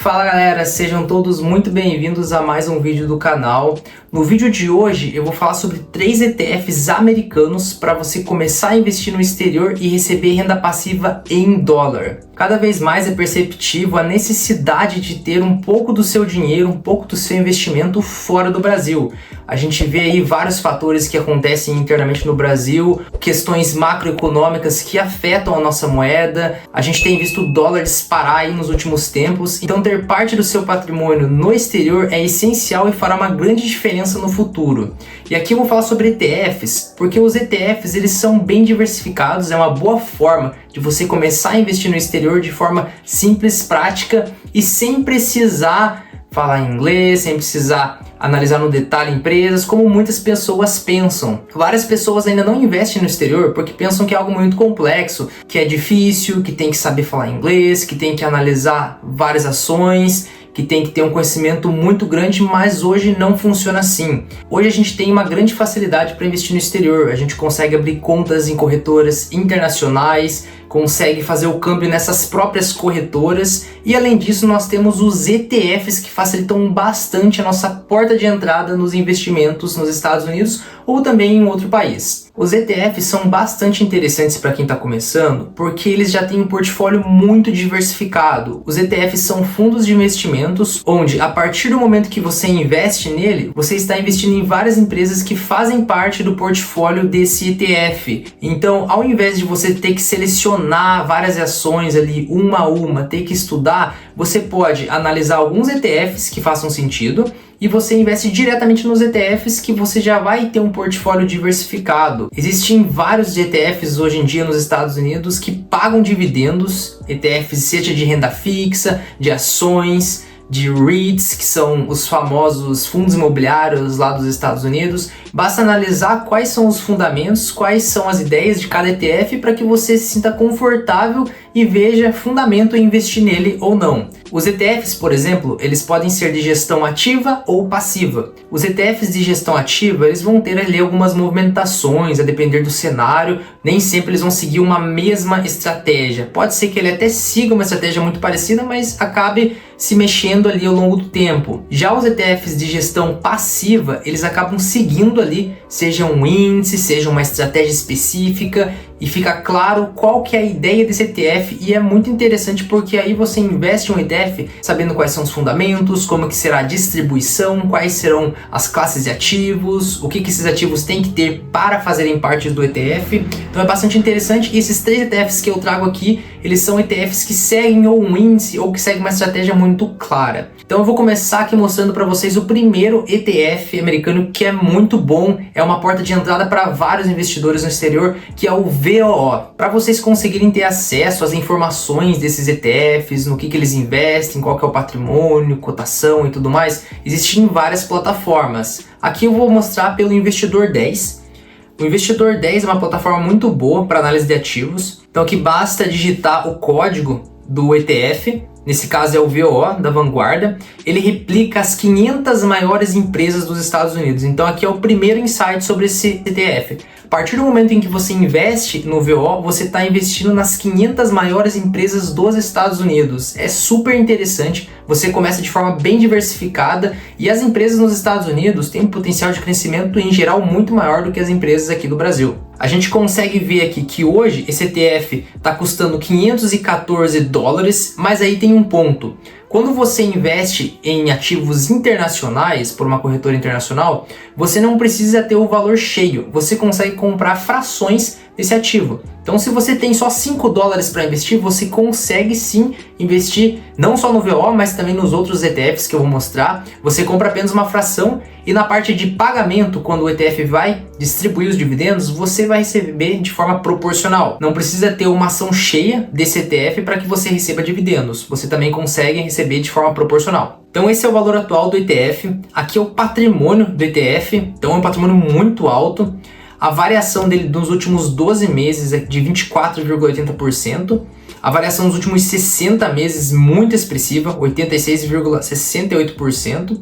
Fala galera, sejam todos muito bem-vindos a mais um vídeo do canal. No vídeo de hoje eu vou falar sobre 3 ETFs americanos para você começar a investir no exterior e receber renda passiva em dólar. Cada vez mais é perceptível a necessidade de ter um pouco do seu dinheiro, um pouco do seu investimento fora do Brasil. A gente vê aí vários fatores que acontecem internamente no Brasil, questões macroeconômicas que afetam a nossa moeda. A gente tem visto o dólar disparar aí nos últimos tempos, então ter parte do seu patrimônio no exterior é essencial e fará uma grande diferença no futuro. E aqui eu vou falar sobre ETFs, porque os ETFs eles são bem diversificados, é uma boa forma de você começar a investir no exterior de forma simples, prática e sem precisar falar inglês, sem precisar analisar no detalhe empresas, como muitas pessoas pensam. Várias pessoas ainda não investem no exterior porque pensam que é algo muito complexo, que é difícil, que tem que saber falar inglês, que tem que analisar várias ações, que tem que ter um conhecimento muito grande, mas hoje não funciona assim. Hoje a gente tem uma grande facilidade para investir no exterior, a gente consegue abrir contas em corretoras internacionais, consegue fazer o câmbio nessas próprias corretoras e além disso nós temos os ETFs que facilitam bastante a nossa porta de entrada nos investimentos nos Estados Unidos ou também em outro país. Os ETFs são bastante interessantes para quem está começando porque eles já têm um portfólio muito diversificado. Os ETFs são fundos de investimentos onde a partir do momento que você investe nele, você está investindo em várias empresas que fazem parte do portfólio desse ETF. Então, ao invés de você ter que selecionar várias ações ali uma a uma, ter que estudar, você pode analisar alguns ETFs que façam sentido e você investe diretamente nos ETFs que você já vai ter um portfólio diversificado. Existem vários ETFs hoje em dia nos Estados Unidos que pagam dividendos, ETFs seja de renda fixa, de ações, de REITs, que são os famosos fundos imobiliários lá dos Estados Unidos. Basta analisar quais são os fundamentos, quais são as ideias de cada ETF para que você se sinta confortável e veja fundamento em investir nele ou não. Os ETFs, por exemplo, eles podem ser de gestão ativa ou passiva. Os ETFs de gestão ativa, eles vão ter ali algumas movimentações, a depender do cenário, nem sempre eles vão seguir uma mesma estratégia. Pode ser que ele até siga uma estratégia muito parecida, mas acabe se mexendo ali ao longo do tempo. Já os ETFs de gestão passiva, eles acabam seguindo ali, seja um índice, seja uma estratégia específica, e fica claro qual que é a ideia desse ETF e é muito interessante porque aí você investe em um ETF sabendo quais são os fundamentos, como que será a distribuição, quais serão as classes de ativos, o que esses ativos têm que ter para fazerem parte do ETF. Então é bastante interessante e esses 3 ETFs que eu trago aqui, eles são ETFs que seguem ou um índice ou que seguem uma estratégia muito clara. Então eu vou começar aqui mostrando para vocês o primeiro ETF americano que é muito bom, é uma porta de entrada para vários investidores no exterior, que é o VOO. Para vocês conseguirem ter acesso às informações desses ETFs, no que eles investem, qual que é o patrimônio, cotação e tudo mais, existem várias plataformas. Aqui eu vou mostrar pelo Investidor 10. O Investidor 10 é uma plataforma muito boa para análise de ativos. Então aqui basta digitar o código do ETF, nesse caso é o VOO da Vanguarda. Ele replica as 500 maiores empresas dos Estados Unidos. Então aqui é o primeiro insight sobre esse ETF. A partir do momento em que você investe no VOO, você está investindo nas 500 maiores empresas dos Estados Unidos. É super interessante, você começa de forma bem diversificada e as empresas nos Estados Unidos têm um potencial de crescimento em geral muito maior do que as empresas aqui do Brasil. A gente consegue ver aqui que hoje esse ETF está custando 514 dólares, mas aí tem um ponto. Quando você investe em ativos internacionais por uma corretora internacional, você não precisa ter o valor cheio, você consegue comprar frações desse ativo. Então se você tem só 5 dólares para investir, você consegue sim investir não só no VO, mas também nos outros ETFs que eu vou mostrar. Você compra apenas uma fração e na parte de pagamento, quando o ETF vai distribuir os dividendos, você vai receber de forma proporcional. Não precisa ter uma ação cheia desse ETF para que você receba dividendos. Você também consegue receber de forma proporcional. Então esse é o valor atual do ETF. Aqui é o patrimônio do ETF. Então é um patrimônio muito alto. A variação dele nos últimos 12 meses é de 24,80%. A variação nos últimos 60 meses muito expressiva, 86,68%.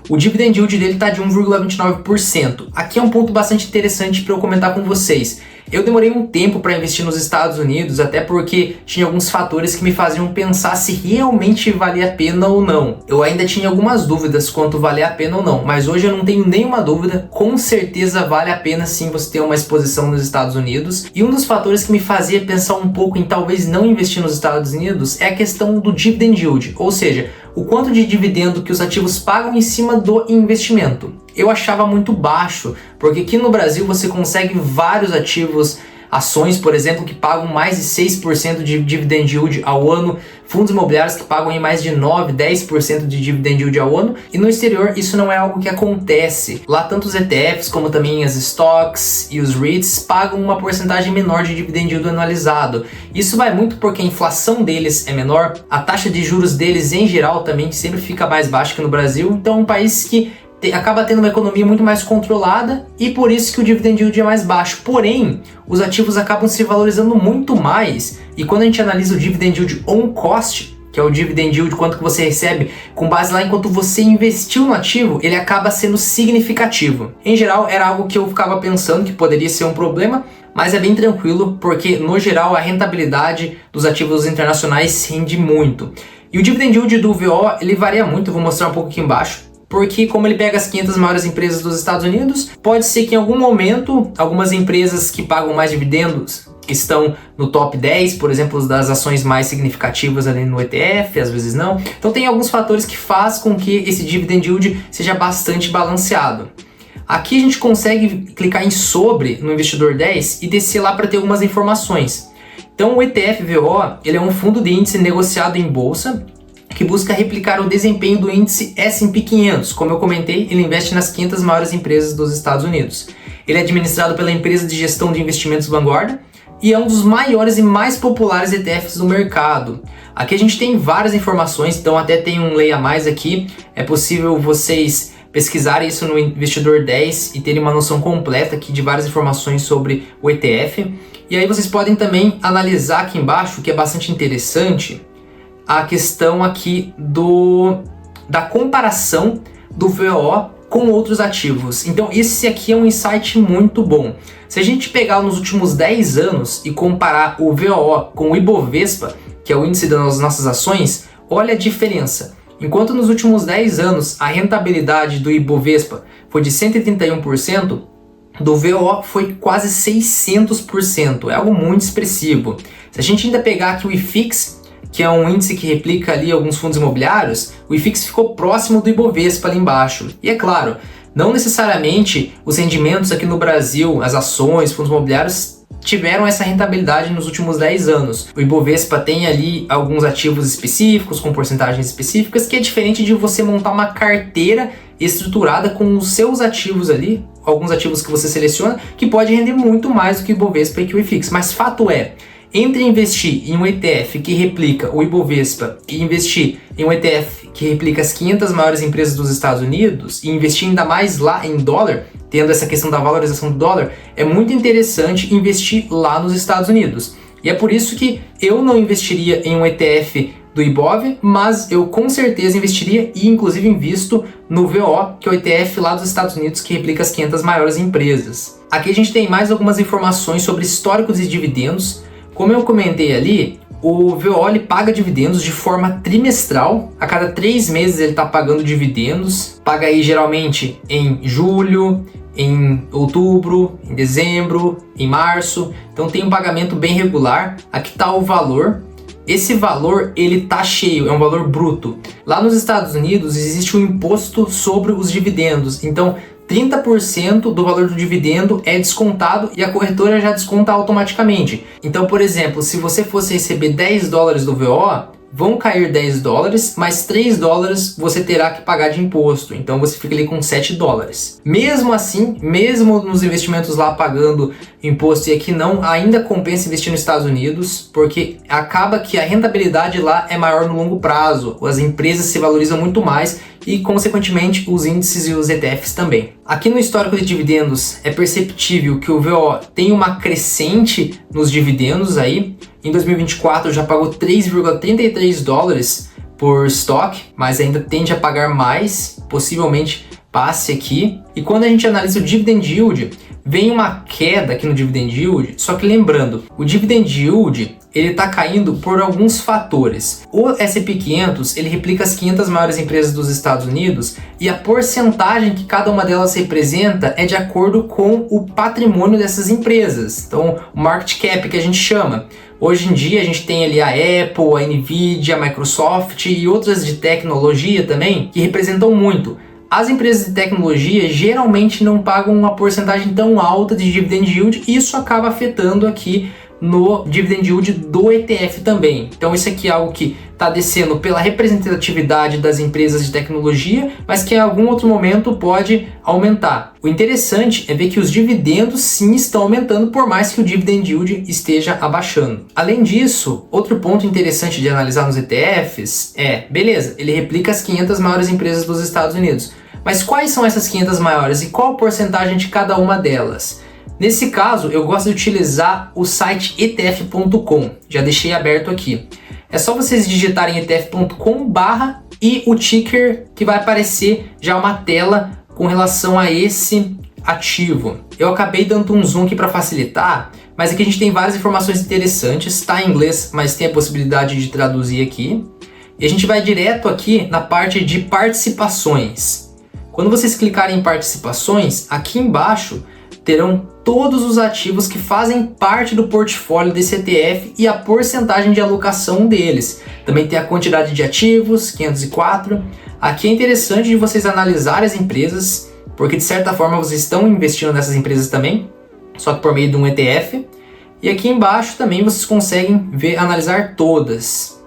o dividend yield dele está de 1,29%. Aqui é um ponto bastante interessante para eu comentar com vocês. Eu demorei um tempo para investir nos Estados Unidos, até porque tinha alguns fatores que me faziam pensar se realmente valia a pena ou não. Eu ainda tinha algumas dúvidas quanto valia a pena ou não, mas hoje eu não tenho nenhuma dúvida, com certeza vale a pena sim você ter uma exposição nos Estados Unidos. E um dos fatores que me fazia pensar um pouco em talvez não investir nos Estados Unidos é a questão do dividend yield, ou seja, o quanto de dividendo que os ativos pagam em cima do investimento. Eu achava muito baixo, porque aqui no Brasil você consegue vários ativos, ações, por exemplo, que pagam mais de 6% de dividend yield ao ano, fundos imobiliários que pagam em mais de 9, 10% de dividend yield ao ano, e no exterior isso não é algo que acontece. Lá tanto os ETFs como também as stocks e os REITs pagam uma porcentagem menor de dividend yield anualizado. Isso vai muito porque a inflação deles é menor, a taxa de juros deles em geral também sempre fica mais baixa que no Brasil, então é um país que acaba tendo uma economia muito mais controlada e por isso que o dividend yield é mais baixo. Porém, os ativos acabam se valorizando muito mais e quando a gente analisa o dividend yield on cost, que é o dividend yield, quanto que você recebe com base lá enquanto você investiu no ativo, ele acaba sendo significativo. Em geral, era algo que eu ficava pensando que poderia ser um problema, mas é bem tranquilo porque, no geral, a rentabilidade dos ativos internacionais rende muito. E o dividend yield do VO, ele varia muito, eu vou mostrar um pouco aqui embaixo. Porque como ele pega as 500 maiores empresas dos Estados Unidos, pode ser que em algum momento algumas empresas que pagam mais dividendos estão no top 10, por exemplo, das ações mais significativas ali no ETF, às vezes não. Então tem alguns fatores que faz com que esse dividend yield seja bastante balanceado. Aqui a gente consegue clicar em sobre no investidor 10 e descer lá para ter algumas informações. Então o ETF VO, ele é um fundo de índice negociado em bolsa, que busca replicar o desempenho do índice S&P 500. Como eu comentei, ele investe nas 500 maiores empresas dos Estados Unidos. Ele é administrado pela empresa de gestão de investimentos Vanguard e é um dos maiores e mais populares ETFs do mercado. Aqui a gente tem várias informações, então até tem um leia mais aqui. É possível vocês pesquisarem isso no Investidor 10 e terem uma noção completa aqui de várias informações sobre o ETF. E aí vocês podem também analisar aqui embaixo, que é bastante interessante, a questão aqui da comparação do VO com outros ativos. Então esse aqui é um insight muito bom. Se a gente pegar nos últimos 10 anos e comparar o VO com o Ibovespa, que é o índice das nossas ações, olha a diferença. Enquanto nos últimos 10 anos a rentabilidade do Ibovespa foi de 131%, do VO foi quase 600%. É algo muito expressivo. Se a gente ainda pegar aqui o IFIX, que é um índice que replica ali alguns fundos imobiliários, o IFIX ficou próximo do Ibovespa ali embaixo. E é claro, não necessariamente os rendimentos aqui no Brasil, as ações, fundos imobiliários, tiveram essa rentabilidade nos últimos 10 anos. O Ibovespa tem ali alguns ativos específicos, com porcentagens específicas, que é diferente de você montar uma carteira estruturada com os seus ativos ali, alguns ativos que você seleciona, que pode render muito mais do que o Ibovespa e que o IFIX. Mas fato é, entre investir em um ETF que replica o Ibovespa e investir em um ETF que replica as 500 maiores empresas dos Estados Unidos e investir ainda mais lá em dólar, tendo essa questão da valorização do dólar, é muito interessante investir lá nos Estados Unidos. E é por isso que eu não investiria em um ETF do Ibov, mas eu com certeza investiria e inclusive invisto no VO, que é o ETF lá dos Estados Unidos que replica as 500 maiores empresas. Aqui a gente tem mais algumas informações sobre históricos e dividendos. Como eu comentei ali, o VO ele paga dividendos de forma trimestral. A cada 3 meses ele está pagando dividendos. Paga aí geralmente em julho, em outubro, em dezembro, em março. Então tem um pagamento bem regular. Aqui está o valor. Esse valor ele tá cheio, é um valor bruto. Lá nos Estados Unidos existe um imposto sobre os dividendos. Então 30% do valor do dividendo é descontado e a corretora já desconta automaticamente. Então, por exemplo, se você fosse receber $10 do VO, vão cair $10, mas $3 você terá que pagar de imposto. Então você fica ali com $7. Mesmo assim, mesmo nos investimentos lá pagando imposto e aqui não, ainda compensa investir nos Estados Unidos, porque acaba que a rentabilidade lá é maior no longo prazo. As empresas se valorizam muito mais e, consequentemente, os índices e os ETFs também. Aqui no histórico de dividendos é perceptível que o VO tem uma crescente nos dividendos aí. Em 2024 já pagou $3,33 por estoque, mas ainda tende a pagar mais, possivelmente passe aqui. E quando a gente analisa o Dividend Yield, vem uma queda aqui no Dividend Yield, só que lembrando, o Dividend Yield ele está caindo por alguns fatores. O S&P 500 ele replica as 500 maiores empresas dos Estados Unidos e a porcentagem que cada uma delas representa é de acordo com o patrimônio dessas empresas. Então, o market cap que a gente chama. Hoje em dia a gente tem ali a Apple, a Nvidia, a Microsoft e outras de tecnologia também que representam muito. As empresas de tecnologia geralmente não pagam uma porcentagem tão alta de Dividend Yield e isso acaba afetando aqui no Dividend Yield do ETF também. Então isso aqui é algo que está descendo pela representatividade das empresas de tecnologia, mas que em algum outro momento pode aumentar. O interessante é ver que os dividendos sim estão aumentando, por mais que o Dividend Yield esteja abaixando. Além disso, outro ponto interessante de analisar nos ETFs é, beleza, ele replica as 500 maiores empresas dos Estados Unidos, mas quais são essas 500 maiores e qual a porcentagem de cada uma delas? Nesse caso, eu gosto de utilizar o site etf.com, já deixei aberto aqui. É só vocês digitarem etf.com/ e o ticker que vai aparecer já uma tela com relação a esse ativo. Eu acabei dando um zoom aqui para facilitar, mas aqui a gente tem várias informações interessantes, está em inglês, mas tem a possibilidade de traduzir aqui. E a gente vai direto aqui na parte de participações. Quando vocês clicarem em participações, aqui embaixo terão todos os ativos que fazem parte do portfólio desse ETF e a porcentagem de alocação deles. Também tem a quantidade de ativos, 504. Aqui é interessante de vocês analisarem as empresas, porque de certa forma vocês estão investindo nessas empresas também, só que por meio de um ETF. E aqui embaixo também vocês conseguem ver, analisar todas.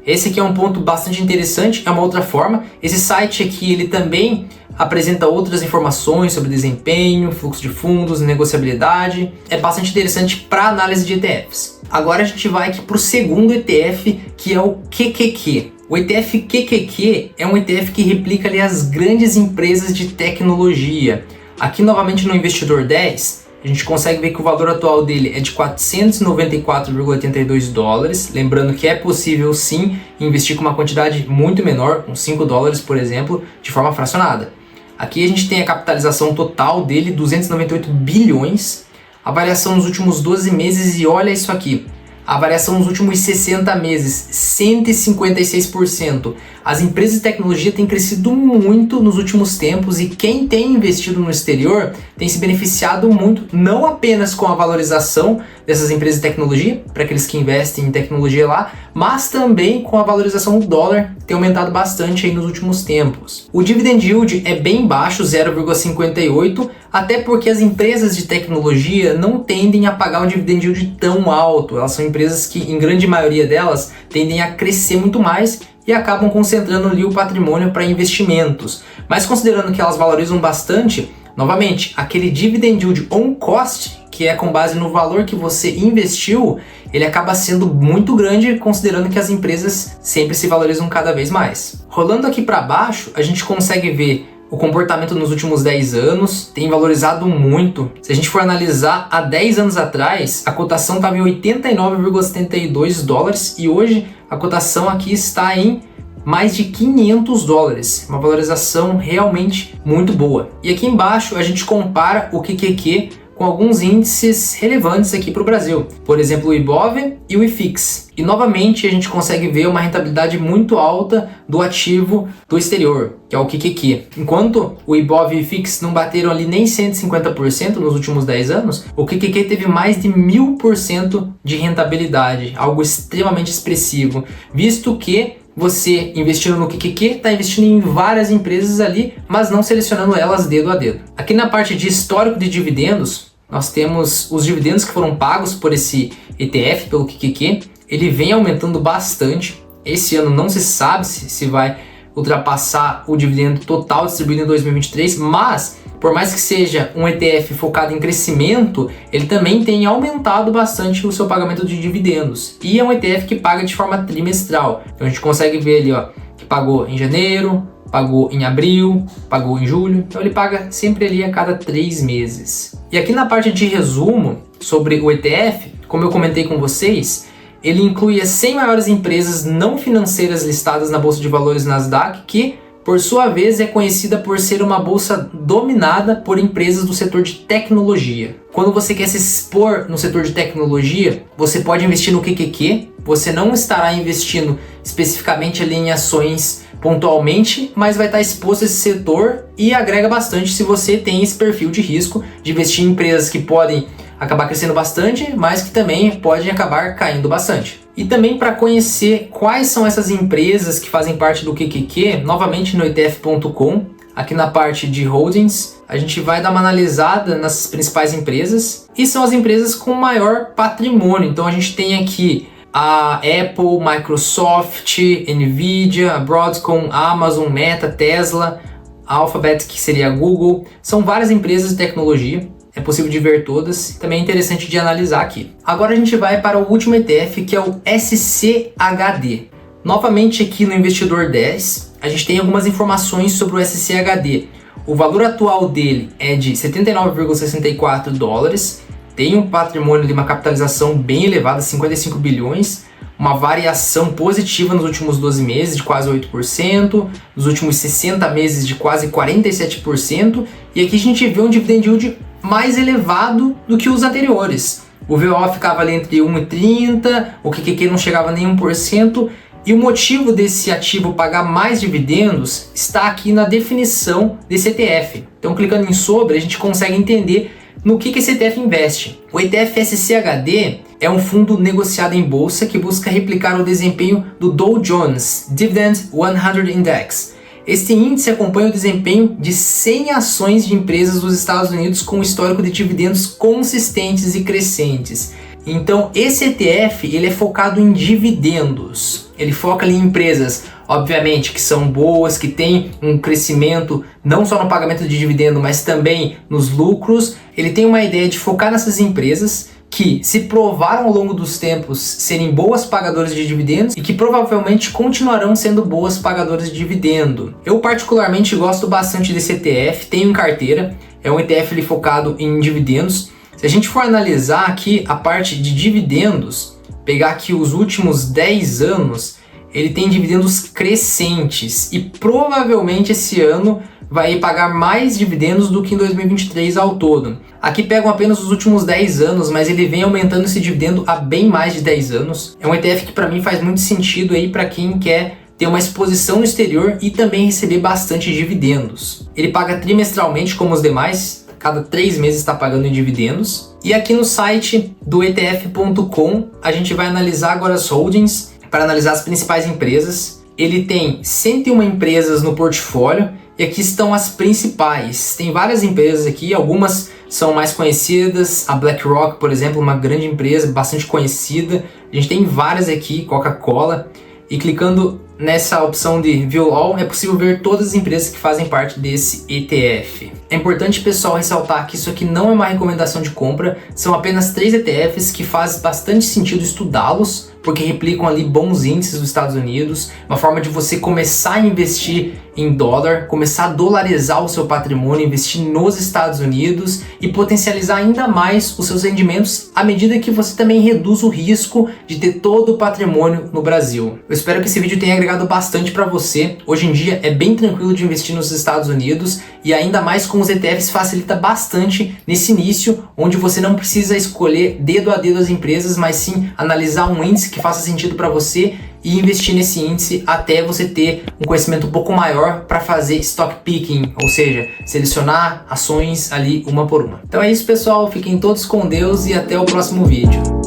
Esse aqui é um ponto bastante interessante, é uma outra forma. Esse site aqui ele também apresenta outras informações sobre desempenho, fluxo de fundos, negociabilidade. É bastante interessante para análise de ETFs. Agora a gente vai aqui para o segundo ETF, que é o QQQ. O ETF QQQ é um ETF que replica ali as grandes empresas de tecnologia. Aqui novamente no Investidor 10, a gente consegue ver que o valor atual dele é de 494,82 dólares. Lembrando que é possível sim investir com uma quantidade muito menor, com 5 dólares por exemplo, de forma fracionada. Aqui a gente tem a capitalização total dele, 298 bilhões, a variação nos últimos 12 meses e olha isso aqui, a variação nos últimos 60 meses, 156%. As empresas de tecnologia têm crescido muito nos últimos tempos e quem tem investido no exterior tem se beneficiado muito, não apenas com a valorização dessas empresas de tecnologia, para aqueles que investem em tecnologia lá, mas também com a valorização do dólar, que tem aumentado bastante aí nos últimos tempos. O Dividend Yield é bem baixo, 0,58%, até porque as empresas de tecnologia não tendem a pagar um Dividend Yield tão alto. Elas são empresas que, em grande maioria delas, tendem a crescer muito mais e acabam concentrando ali o patrimônio para investimentos. Mas considerando que elas valorizam bastante, novamente, aquele Dividend Yield on cost, que é com base no valor que você investiu, ele acaba sendo muito grande, considerando que as empresas sempre se valorizam cada vez mais. Rolando aqui para baixo, a gente consegue ver o comportamento nos últimos 10 anos, tem valorizado muito. Se a gente for analisar, há 10 anos atrás, a cotação estava em 89,72 dólares e hoje a cotação aqui está em mais de 500 dólares, uma valorização realmente muito boa. E aqui embaixo a gente compara o QQQ com alguns índices relevantes aqui para o Brasil, por exemplo o IBOV e o IFIX. E novamente a gente consegue ver uma rentabilidade muito alta do ativo do exterior, que é o QQQ. Enquanto o IBOV e o IFIX não bateram ali nem 150% nos últimos 10 anos, o QQQ teve mais de 1000% de rentabilidade, algo extremamente expressivo, visto que você investindo no QQQ está investindo em várias empresas ali, mas não selecionando elas dedo a dedo. Aqui na parte de histórico de dividendos, nós temos os dividendos que foram pagos por esse ETF, pelo QQQ. Ele vem aumentando bastante. Esse ano não se sabe se vai ultrapassar o dividendo total distribuído em 2023, mas por mais que seja um ETF focado em crescimento, ele também tem aumentado bastante o seu pagamento de dividendos. E é um ETF que paga de forma trimestral. Então a gente consegue ver ali, ó, que pagou em janeiro, pagou em abril, pagou em julho. Então ele paga sempre ali a cada 3 meses. E aqui na parte de resumo sobre o ETF, como eu comentei com vocês, ele inclui as 100 maiores empresas não financeiras listadas na Bolsa de Valores Nasdaq, que, por sua vez, é conhecida por ser uma bolsa dominada por empresas do setor de tecnologia. Quando você quer se expor no setor de tecnologia, você pode investir no QQQ, você não estará investindo especificamente ali em ações pontualmente, mas vai estar exposto a esse setor e agrega bastante se você tem esse perfil de risco de investir em empresas que podem acabar crescendo bastante, mas que também podem acabar caindo bastante. E também para conhecer quais são essas empresas que fazem parte do QQQ, novamente no ETF.com, aqui na parte de holdings, a gente vai dar uma analisada nas principais empresas e são as empresas com maior patrimônio. Então a gente tem aqui a Apple, Microsoft, Nvidia, Broadcom, Amazon, Meta, Tesla, Alphabet, que seria a Google. São várias empresas de tecnologia, é possível de ver todas, também é interessante de analisar aqui. Agora a gente vai para o último ETF, que é o SCHD. Novamente aqui no Investidor 10, a gente tem algumas informações sobre o SCHD. O valor atual dele é de 79,64 dólares, tem um patrimônio de uma capitalização bem elevada, 55 bilhões, uma variação positiva nos últimos 12 meses de quase 8%, nos últimos 60 meses de quase 47%, e aqui a gente vê um dividend yield mais elevado do que os anteriores. O VO ficava ali entre 1,30%, o QQQ não chegava nem 1%, e o motivo desse ativo pagar mais dividendos está aqui na definição desse ETF. Então, clicando em sobre, a gente consegue entender no que esse ETF investe. O ETF SCHD é um fundo negociado em bolsa que busca replicar o desempenho do Dow Jones Dividend 100 Index. Este índice acompanha o desempenho de 100 ações de empresas dos Estados Unidos com um histórico de dividendos consistentes e crescentes. Então, esse ETF ele é focado em dividendos. Ele foca ali em empresas, obviamente, que são boas, que têm um crescimento não só no pagamento de dividendo, mas também nos lucros. Ele tem uma ideia de focar nessas empresas que se provaram ao longo dos tempos serem boas pagadoras de dividendos e que provavelmente continuarão sendo boas pagadoras de dividendo. Eu particularmente gosto bastante desse ETF, tenho em carteira, é um ETF ali focado em dividendos. Se a gente for analisar aqui a parte de dividendos, pegar aqui os últimos 10 anos, ele tem dividendos crescentes e provavelmente esse ano vai pagar mais dividendos do que em 2023 ao todo. Aqui pegam apenas os últimos 10 anos, mas ele vem aumentando esse dividendo há bem mais de 10 anos. É um ETF que para mim faz muito sentido aí para quem quer ter uma exposição no exterior e também receber bastante dividendos. Ele paga trimestralmente como os demais, cada 3 meses está pagando em dividendos. E aqui no site do ETF.com a gente vai analisar agora as holdings para analisar as principais empresas. Ele tem 101 empresas no portfólio e aqui estão as principais. Tem várias empresas aqui, algumas são mais conhecidas. A BlackRock, por exemplo, uma grande empresa, bastante conhecida. A gente tem várias aqui, Coca-Cola. E clicando nessa opção de View All, é possível ver todas as empresas que fazem parte desse ETF. É importante, pessoal, ressaltar que isso aqui não é uma recomendação de compra, são apenas 3 ETFs que faz bastante sentido estudá-los, porque replicam ali bons índices dos Estados Unidos, uma forma de você começar a investir em dólar, começar a dolarizar o seu patrimônio, investir nos Estados Unidos e potencializar ainda mais os seus rendimentos à medida que você também reduz o risco de ter todo o patrimônio no Brasil. Eu espero que esse vídeo tenha agregado bastante para você. Hoje em dia é bem tranquilo de investir nos Estados Unidos e ainda mais com os ETFs facilita bastante nesse início, onde você não precisa escolher dedo a dedo as empresas, mas sim analisar um índice que faça sentido para você e investir nesse índice até você ter um conhecimento um pouco maior para fazer stock picking, ou seja, selecionar ações ali uma por uma. Então é isso, pessoal, fiquem todos com Deus e até o próximo vídeo.